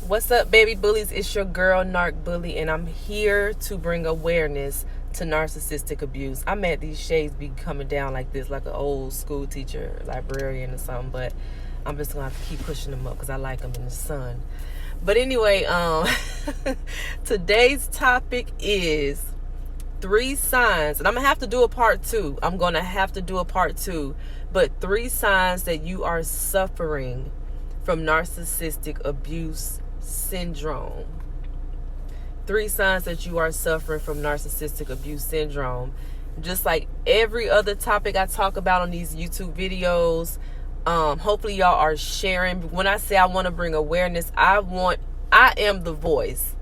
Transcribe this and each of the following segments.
What's up, baby bullies? It's your girl, Narc Bully, and I'm here to bring awareness to narcissistic abuse. I'm at these shades be coming down like this, like an old school teacher, librarian or something, but I'm just going to have to keep pushing them up because I like them in the sun. But anyway, today's topic is 3 signs, and I'm going to have to do a part 2. But 3 signs that you are suffering from narcissistic abuse syndrome. 3 signs that you are suffering from narcissistic abuse syndrome. Just like every other topic I talk about on these YouTube videos, hopefully y'all are sharing. When I say I want to bring awareness, I am the voice.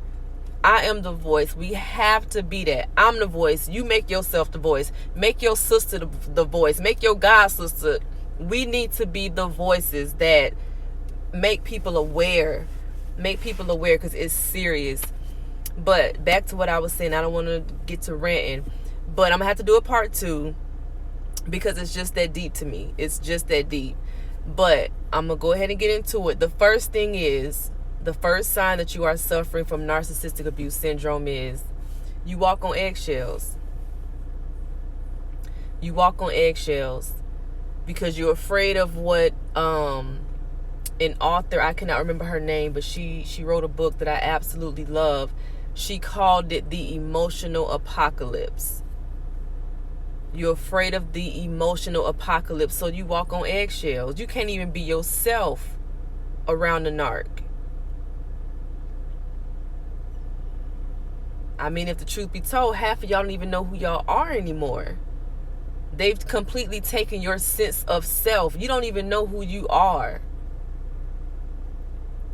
I am the voice. We have to be that. I'm the voice. You make yourself the voice. Make your sister the voice. Make your god sister. We need to be the voices that make people aware because it's serious. But back to what I was saying, I don't want to get to ranting, but I'm gonna have to do a part 2 because it's just that deep to me. It's just that deep. But I'm gonna go ahead and get into it. The first sign that you are suffering from narcissistic abuse syndrome is you walk on eggshells. You walk on eggshells because you're afraid of what an author, I cannot remember her name, but she wrote a book that I absolutely love. She called it the emotional apocalypse. You're afraid of the emotional apocalypse, so you walk on eggshells. You can't even be yourself around the narc. I mean, if the truth be told, half of y'all don't even know who y'all are anymore. They've completely taken your sense of self. You don't even know who you are,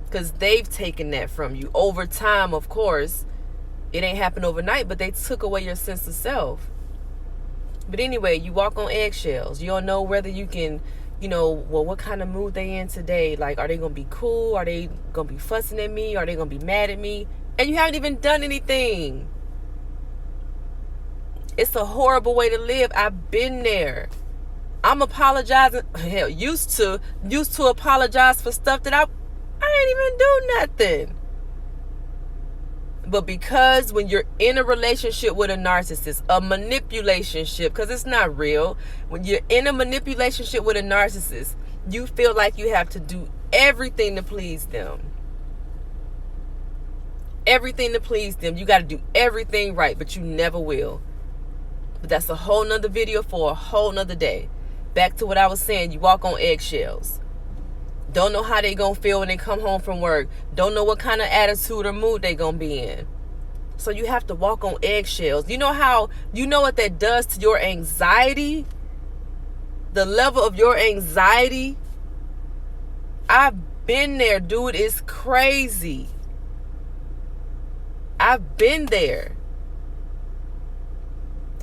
because they've taken that from you over time. Of course, it ain't happened overnight, but they took away your sense of self. But anyway, you walk on eggshells. You don't know whether you can, what kind of mood they in today. Like, are they going to be cool? Are they going to be fussing at me? Are they going to be mad at me? And you haven't even done anything. It's a horrible way to live. I've been there. I'm apologizing. Hell, used to apologize for stuff that I ain't even do nothing. But because when you're in a relationship with a narcissist, a manipulationship, because it's not real, when you're in a manipulationship with a narcissist, you feel like you have to do everything to please them. Everything to please them. You got to do everything right, but you never will. But that's a whole nother video for a whole nother day. Back to what I was saying, you walk on eggshells. Don't know how they gonna feel when they come home from work. Don't know what kind of attitude or mood they gonna be in. So you have to walk on eggshells. You know what that does to your anxiety? The level of your anxiety. I've been there, dude. It's crazy. I've been there.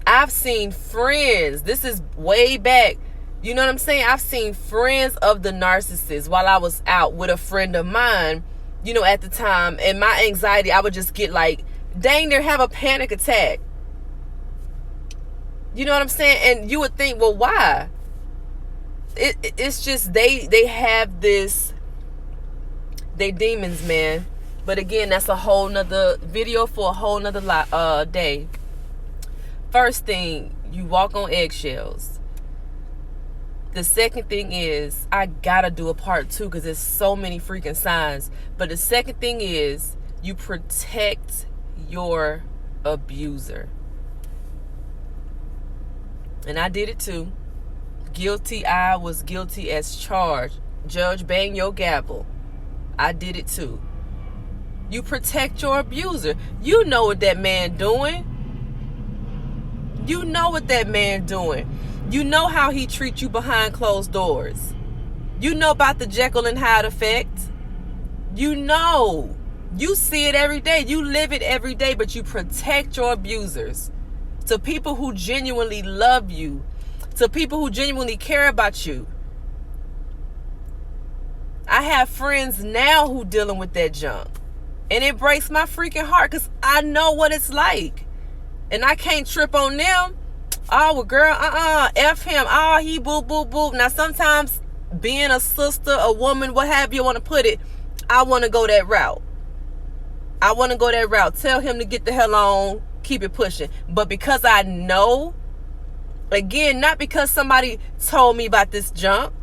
I've seen friends. This is way back. You know what I'm saying? I've seen friends of the narcissist while I was out with a friend of mine, at the time. And my anxiety, I would just get like, dang near have a panic attack. You know what I'm saying? And you would think, well, why? It's just they have this, they demons, man. But again, that's a whole nother video for a whole nother day. First thing, you walk on eggshells. The second thing is, I gotta do a part 2 because there's so many freaking signs. But the second thing is, you protect your abuser. And I did it too. Guilty, I was guilty as charged. Judge, bang your gavel. I did it too. You protect your abuser. You know what that man doing. You know what that man doing. You know how he treats you behind closed doors. You know about the Jekyll and Hyde effect. You know. You see it every day. You live it every day, but you protect your abusers. To people who genuinely love you. To people who genuinely care about you. I have friends now who dealing with that junk. And it breaks my freaking heart because I know what it's like. And I can't trip on them. Oh, well, girl, F him. Oh, he boop, boop, boop. Now, sometimes being a sister, a woman, what have you want to put it, I want to go that route. I want to go that route. Tell him to get the hell on, keep it pushing. But because I know, again, not because somebody told me about this junk,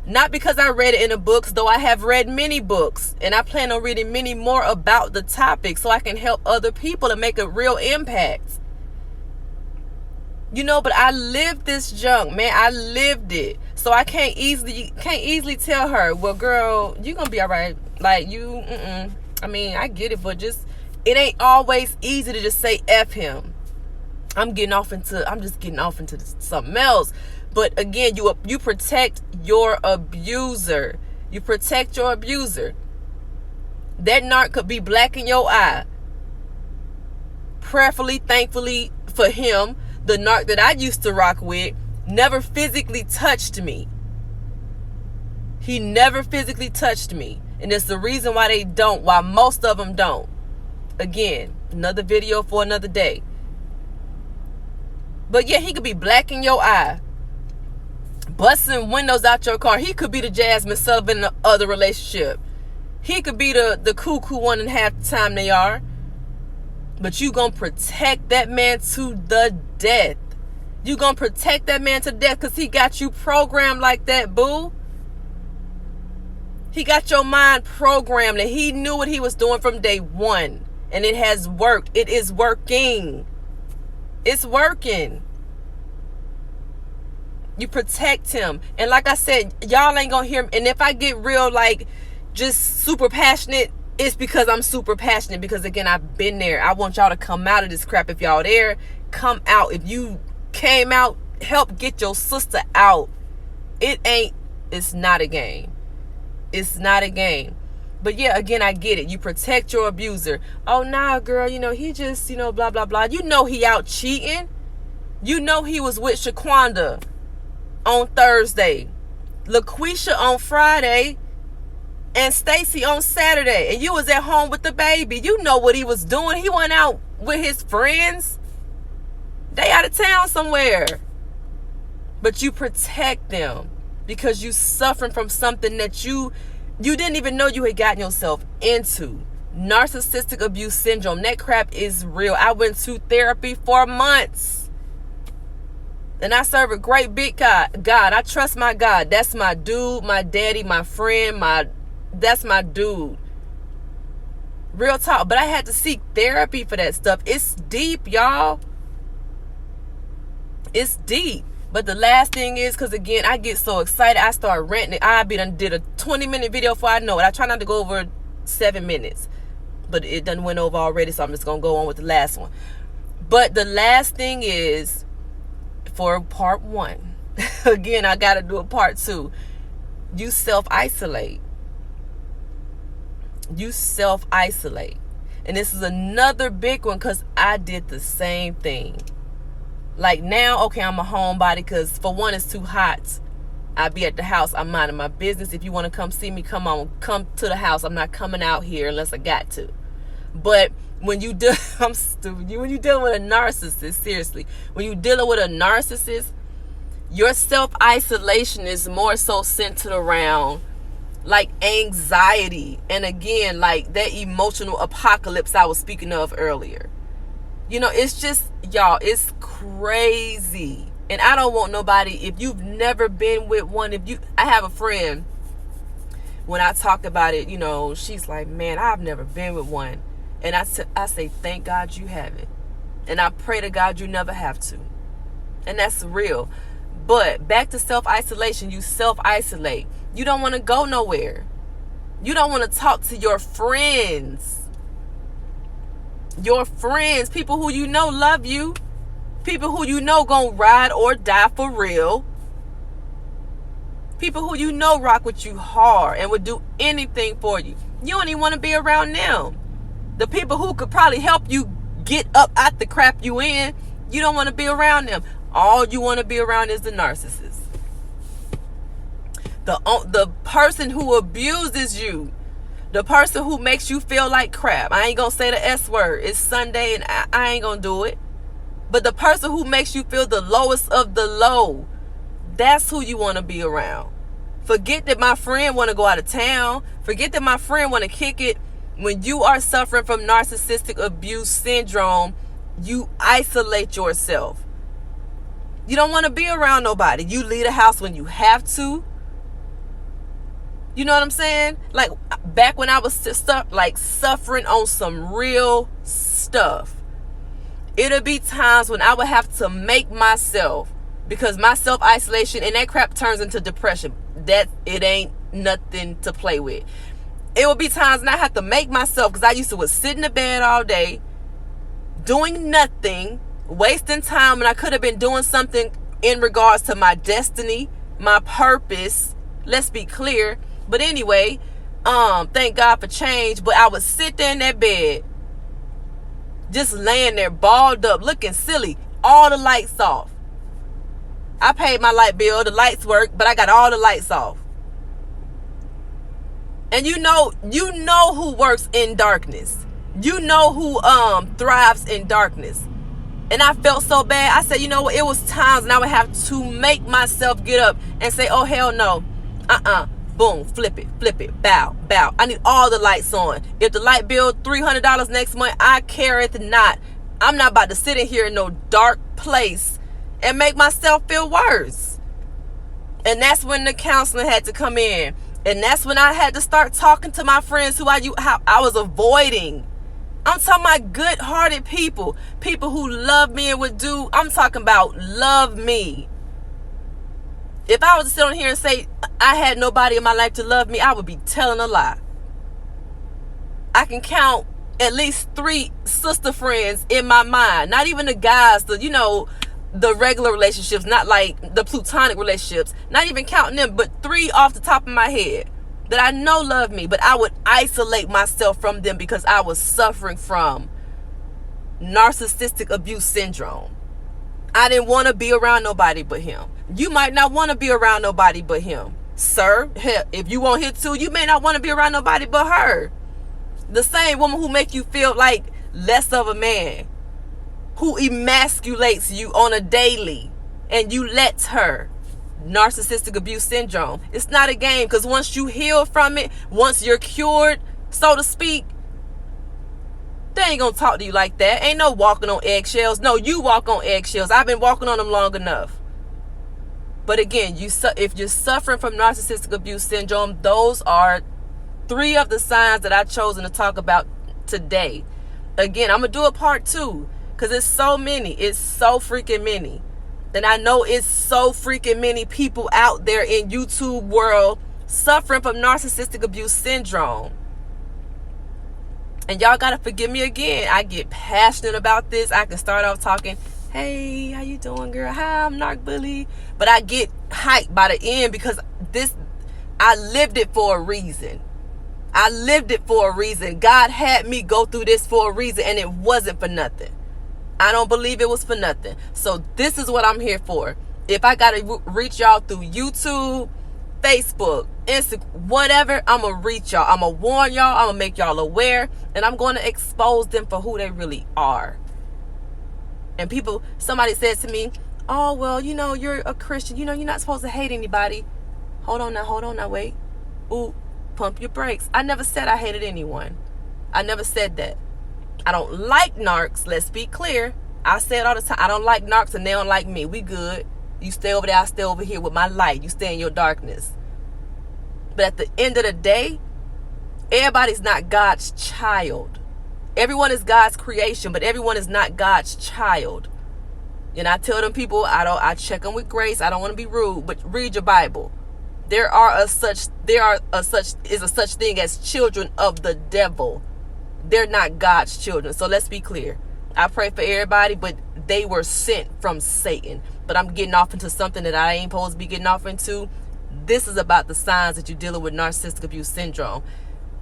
not because I read it in the books, though I have read many books, and I plan on reading many more about the topic so I can help other people and make a real impact. But I lived this junk, man. I lived it. So I can't easily tell her, well, girl, you're going to be all right. Like, I mean, I get it, but it ain't always easy to just say F him. I'm just getting off into something else. But again, you protect your abuser. You protect your abuser. That narc could be black in your eye. Prayerfully, thankfully for him, the narc that I used to rock with never physically touched me. He never physically touched me. And it's the reason why most of them don't. Again, another video for another day. But yeah, he could be black in your eye, busting windows out your car. He could be the Jasmine Sullivan in the other relationship. He could be the cuckoo one and half the time they are. But you gonna protect that man to the death. You gonna protect that man to death because he got you programmed like that, boo. He got your mind programmed and he knew what he was doing from day one. And it has worked. It is working. It's working. You protect him. And like I said, y'all ain't gonna hear me. And if I get real, like, just super passionate, it's because I'm super passionate. Because, again, I've been there. I want y'all to come out of this crap. If y'all there, come out. If you came out, help get your sister out. It's not a game. It's not a game. But yeah, again, I get it. You protect your abuser. Oh, nah, girl, he just, blah, blah, blah. He out cheating. He was with Shaquanda on Thursday, LaQuisha on Friday, and Stacy on Saturday. And you was at home with the baby. You know what he was doing. He went out with his friends. They out of town somewhere. But you protect them because you suffering from something that you didn't even know you had gotten yourself into. Narcissistic abuse syndrome. That crap is real. I went to therapy for months. And I serve a great big God. I trust my God. That's my dude, my daddy, my friend, that's my dude. Real talk. But I had to seek therapy for that stuff. It's deep, y'all. It's deep. But the last thing is, because again, I get so excited, I start ranting. I did a 20-minute video before I know it. I try not to go over 7 minutes. But it done went over already, so I'm just going to go on with the last one. But the last thing is, for part 1, again, I got to do a part 2. You self-isolate. You self-isolate. And this is another big one because I did the same thing. Like now, okay, I'm a homebody because for one, it's too hot. I be at the house. I'm minding my business. If you want to come see me, come to the house. I'm not coming out here unless I got to. But when you do, I'm stupid. When you dealing with a narcissist, seriously, when you dealing with a narcissist, your self-isolation is more so centered around like anxiety. And again, like that emotional apocalypse I was speaking of earlier. It's just, y'all, it's crazy. And I don't want nobody, if you've never been with one, I have a friend, when I talk about it, she's like, man, I've never been with one. And I say, thank God you haven't. And I pray to God you never have to. And that's real. But back to self-isolation, you self-isolate. You don't want to go nowhere. You don't want to talk to your friends. Your friends, people who love you, people who gonna ride or die for real, people who rock with you hard and would do anything for you. You don't even want to be around them. The people who could probably help you get up out the crap you in, you don't want to be around them. All you want to be around is the narcissist. The person who abuses you. The person who makes you feel like crap. I ain't going to say the S word. It's Sunday and I ain't going to do it. But the person who makes you feel the lowest of the low, that's who you want to be around. Forget that my friend want to go out of town. Forget that my friend want to kick it. When you are suffering from narcissistic abuse syndrome, you isolate yourself. You don't want to be around nobody. You leave the house when you have to. You know what I'm saying? Like back when I was suffering on some real stuff, it'll be times when I would have to make myself, because my self-isolation and that crap turns into depression. That it ain't nothing to play with. It would be times when I have to make myself, because I used to sit in the bed all day doing nothing, wasting time when I could have been doing something in regards to my destiny, my purpose. Let's be clear. But anyway, thank God for change. But I would sit there in that bed, just laying there balled up, looking silly, all the lights off. I paid my light bill, the lights work, but I got all the lights off. And you know who works in darkness. You know who thrives in darkness. And I felt so bad. I said, you know what? It was times when I would have to make myself get up and say, oh, hell no. Boom, flip it, bow. I need all the lights on. If the light bill $300 next month, I care it not. I'm not about to sit in here in no dark place and make myself feel worse. And that's when the counseling had to come in. And that's when I had to start talking to my friends who I was avoiding. I'm talking about good-hearted people who love me and would do. I'm talking about love me. If I was to sit on here and say I had nobody in my life to love me, I would be telling a lie. I can count at least 3 sister friends in my mind. Not even the guys, the regular relationships, not like the platonic relationships. Not even counting them, but 3 off the top of my head that I know love me. But I would isolate myself from them because I was suffering from narcissistic abuse syndrome. I didn't want to be around nobody but him. You might not want to be around nobody but him. Sir, hell, if you want him to, you may not want to be around nobody but her. The same woman who make you feel like less of a man, who emasculates you on a daily, and you let her. Narcissistic abuse syndrome. It's not a game, because once you heal from it, once you're cured, so to speak, they ain't gonna talk to you like that. Ain't no walking on eggshells. No, you walk on eggshells. I've been walking on them long enough. But again, if you're suffering from narcissistic abuse syndrome, those are 3 of the signs that I've chosen to talk about today. Again, I'm going to do a part 2 because it's so many. It's so freaking many. And I know it's so freaking many people out there in YouTube world suffering from narcissistic abuse syndrome. And y'all got to forgive me again. I get passionate about this. I can start off talking, hey, how you doing, girl? Hi, I'm Narc Bully. But I get hyped by the end because I lived it for a reason. I lived it for a reason. God had me go through this for a reason, and it wasn't for nothing. I don't believe it was for nothing. So this is what I'm here for. If I got to reach y'all through YouTube, Facebook, Instagram, whatever, I'm going to reach y'all. I'm going to warn y'all. I'm going to make y'all aware. And I'm going to expose them for who they really are. And somebody said to me, oh, well, you're a Christian. You're not supposed to hate anybody. Hold on now, wait. Ooh, pump your brakes. I never said I hated anyone. I never said that. I don't like narcs. Let's be clear. I say it all the time. I don't like narcs and they don't like me. We good. You stay over there, I stay over here with my light. You stay in your darkness. But at the end of the day, everybody's not God's child. Everyone is God's creation, but everyone is not God's child. And I tell them people, I check them with grace. I don't want to be rude, but read your Bible. There is a such thing as children of the devil. They're not God's children. So let's be clear. I pray for everybody, but they were sent from Satan. But I'm getting off into something that I ain't supposed to be getting off into. This is about the signs that you're dealing with narcissistic abuse syndrome.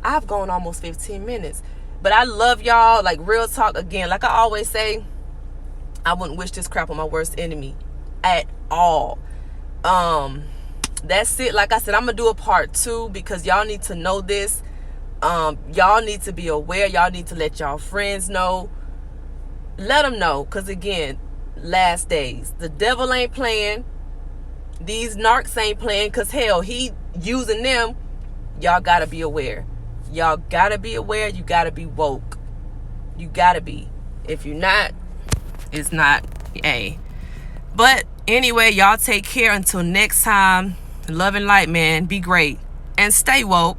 I've gone almost 15 minutes. But I love y'all. Like, real talk again. Like I always say, I wouldn't wish this crap on my worst enemy at all. That's it. Like I said, I'm going to do a part 2 because y'all need to know this. Y'all need to be aware. Y'all need to let y'all friends know. Let them know. Because again, last days. The devil ain't playing. These narcs ain't playing. Because hell, he using them. Y'all got to be aware. Y'all gotta be aware. You gotta be woke. You gotta be. If you're not, it's not a. But anyway, y'all take care until next time. Love and light, man. Be great and stay woke.